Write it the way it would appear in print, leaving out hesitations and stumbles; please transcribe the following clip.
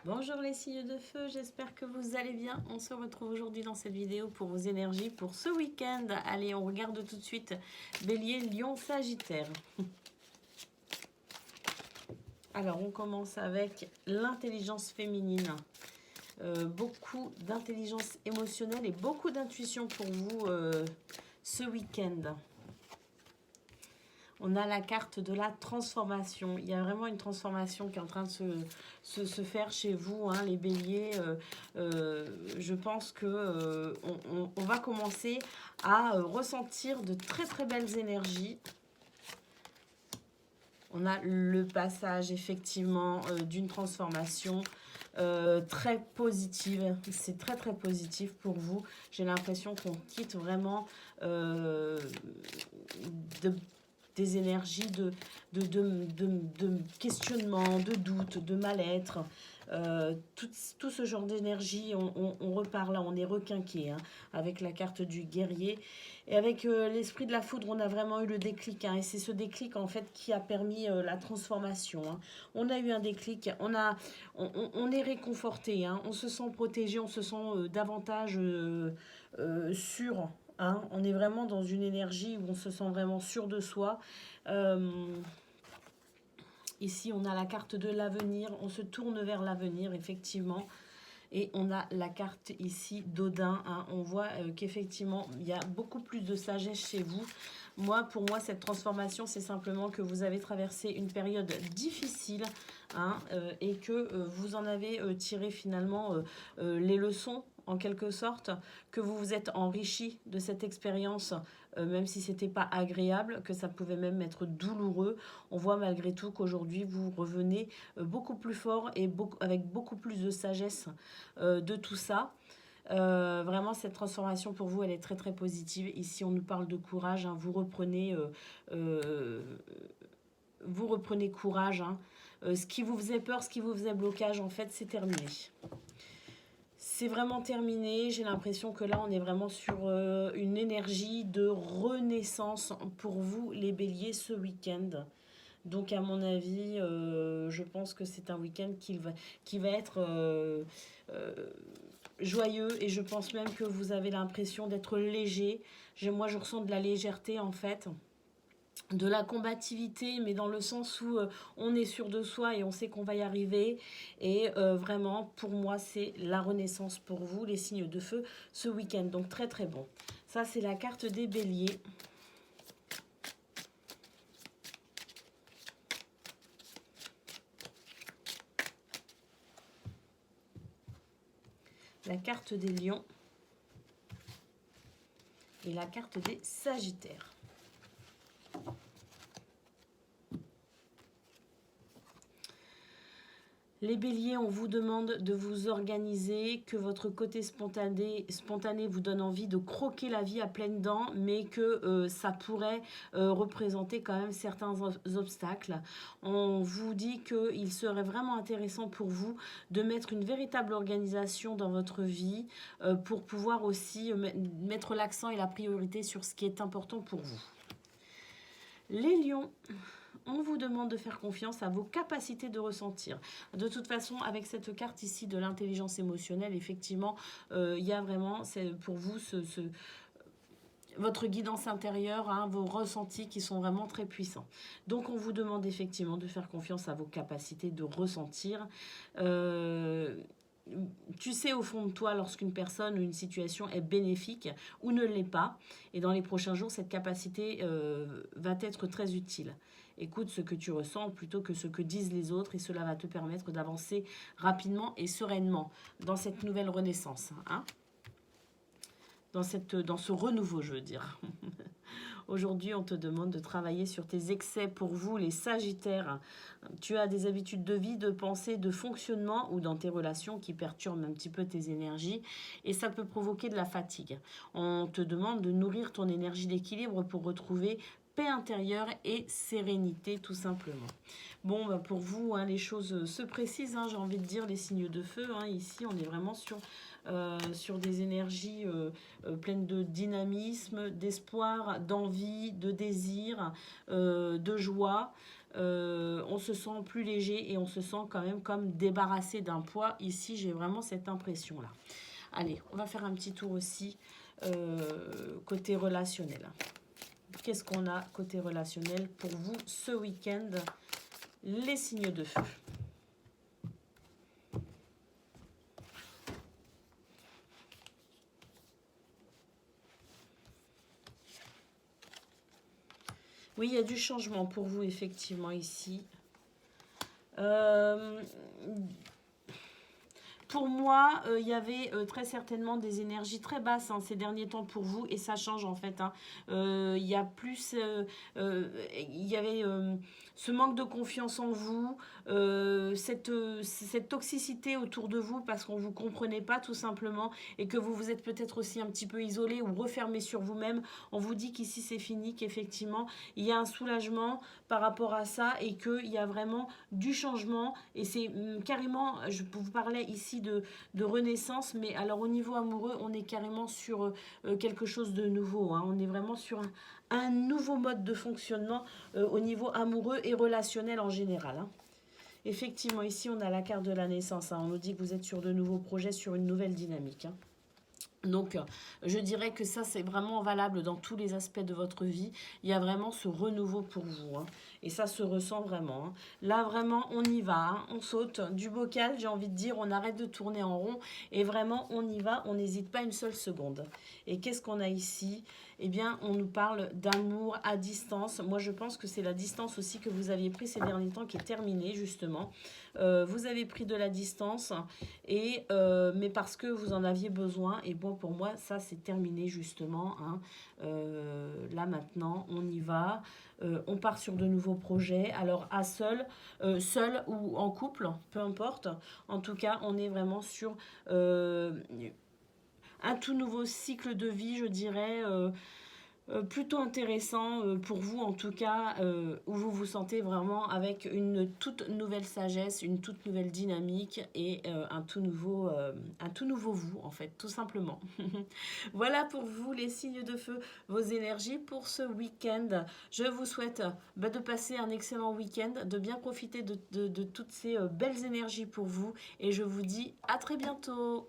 Bonjour les signes de feu, j'espère que vous allez bien. On se retrouve aujourd'hui dans cette vidéo pour vos énergies pour ce week-end. Allez, on regarde tout de suite Bélier, Lion, Sagittaire. Alors, on commence avec l'intelligence féminine. Beaucoup d'intelligence émotionnelle et beaucoup d'intuition pour vous ce week-end. On a la carte de la transformation. Il y a vraiment une transformation qui est en train de se faire chez vous, hein, les béliers. Je pense que on va commencer à ressentir de très très belles énergies. On a le passage effectivement d'une transformation très positive. C'est très très positif pour vous. J'ai l'impression qu'on quitte vraiment de des énergies de questionnement, de doute, de mal-être. Tout ce genre d'énergie, on repart là, on est requinqué hein, avec la carte du guerrier. Et avec l'esprit de la foudre, on a vraiment eu le déclic. Hein, et c'est ce déclic en fait qui a permis la transformation. Hein. On a eu un déclic, on est réconforté, hein, on se sent protégé, on se sent davantage sûr. Hein, on est vraiment dans une énergie où on se sent vraiment sûr de soi. Ici, on a la carte de l'avenir. On se tourne vers l'avenir, effectivement. Et on a la carte ici d'Odin. Hein. On voit qu'effectivement, il y a beaucoup plus de sagesse chez vous. Pour moi, cette transformation, c'est simplement que vous avez traversé une période difficile hein, et que vous en avez tiré finalement les leçons en quelque sorte, que vous vous êtes enrichi de cette expérience, même si c'était pas agréable, que ça pouvait même être douloureux. On voit malgré tout qu'aujourd'hui, vous revenez beaucoup plus fort et avec beaucoup plus de sagesse de tout ça. Vraiment, cette transformation pour vous, elle est très très positive. Ici, on nous parle de courage. Hein, vous reprenez courage. Hein. Ce qui vous faisait peur, ce qui vous faisait blocage, en fait, c'est terminé. C'est vraiment terminé. J'ai l'impression que là, on est vraiment sur une énergie de renaissance pour vous, les béliers, ce week-end. Donc, à mon avis, je pense que c'est un week-end qui va être joyeux. Et je pense même que vous avez l'impression d'être léger. Moi, je ressens de la légèreté, en fait. De la combativité, mais dans le sens où on est sûr de soi et on sait qu'on va y arriver. Et vraiment, pour moi, c'est la renaissance pour vous, les signes de feu, ce week-end. Donc, très, très bon. Ça, c'est la carte des béliers. La carte des lions. Et la carte des sagittaires. Les béliers, on vous demande de vous organiser, que votre côté spontané vous donne envie de croquer la vie à pleines dents, mais que ça pourrait représenter quand même certains obstacles. On vous dit qu'il serait vraiment intéressant pour vous de mettre une véritable organisation dans votre vie pour pouvoir aussi mettre l'accent et la priorité sur ce qui est important pour vous. Les lions, on vous demande de faire confiance à vos capacités de ressentir. De toute façon, avec cette carte ici de l'intelligence émotionnelle, effectivement, il y a vraiment pour vous votre guidance intérieure, hein, vos ressentis qui sont vraiment très puissants. Donc, on vous demande effectivement de faire confiance à vos capacités de ressentir. Tu sais au fond de toi lorsqu'une personne ou une situation est bénéfique ou ne l'est pas. Et dans les prochains jours, cette capacité va être très utile. Écoute ce que tu ressens plutôt que ce que disent les autres et cela va te permettre d'avancer rapidement et sereinement dans cette nouvelle renaissance. Hein, dans ce renouveau, je veux dire. Aujourd'hui, on te demande de travailler sur tes excès pour vous, les Sagittaires. Tu as des habitudes de vie, de pensée, de fonctionnement ou dans tes relations qui perturbent un petit peu tes énergies et ça peut provoquer de la fatigue. On te demande de nourrir ton énergie d'équilibre pour retrouver paix intérieure et sérénité tout simplement. Bon, bah pour vous, hein, les choses se précisent, hein, j'ai envie de dire, les signes de feu. Hein, ici, on est vraiment sur des énergies pleines de dynamisme, d'espoir, d'envie, de désir, de joie. on se sent plus léger et on se sent quand même comme débarrassé d'un poids. Ici, j'ai vraiment cette impression-là. Allez, on va faire un petit tour aussi côté relationnel. Qu'est-ce qu'on a côté relationnel pour vous ce week-end? Les signes de feu. Oui, il y a du changement pour vous, effectivement, ici. Pour moi, il y avait très certainement des énergies très basses ces derniers temps pour vous, et ça change en fait. Il y a plus, il y avait ce manque de confiance en vous, cette toxicité autour de vous parce qu'on ne vous comprenait pas tout simplement, et que vous vous êtes peut-être aussi un petit peu isolé ou refermé sur vous-même. On vous dit qu'ici c'est fini, qu'effectivement il y a un soulagement par rapport à ça, et qu'il y a vraiment du changement, et c'est carrément, je vous parlais ici de renaissance, mais alors au niveau amoureux, on est carrément sur quelque chose de nouveau, on est vraiment sur un nouveau mode de fonctionnement au niveau amoureux et relationnel en général. Effectivement, ici on a la carte de la naissance, on nous dit que vous êtes sur de nouveaux projets, sur une nouvelle dynamique. Donc, je dirais que ça, c'est vraiment valable dans tous les aspects de votre vie. Il y a vraiment ce renouveau pour vous. Et ça se ressent vraiment. Là, vraiment, on y va. On saute du bocal, j'ai envie de dire. On arrête de tourner en rond. Et vraiment, on y va. On n'hésite pas une seule seconde. Et qu'est-ce qu'on a ici? Eh bien, on nous parle d'amour à distance. Moi, je pense que c'est la distance aussi que vous aviez pris ces derniers temps qui est terminée, justement. Vous avez pris de la distance, mais parce que vous en aviez besoin. Et bon, pour moi, ça, c'est terminé, justement. Là, maintenant, on y va. On part sur de nouveaux projets. Alors, seul ou en couple, peu importe. En tout cas, on est vraiment sur un tout nouveau cycle de vie, je dirais, plutôt intéressant pour vous en tout cas, où vous vous sentez vraiment avec une toute nouvelle sagesse, une toute nouvelle dynamique, et un tout nouveau vous en fait, tout simplement. Voilà pour vous les signes de feu, vos énergies pour ce week-end. Je vous souhaite de passer un excellent week-end, de bien profiter de toutes ces belles énergies pour vous, et je vous dis à très bientôt.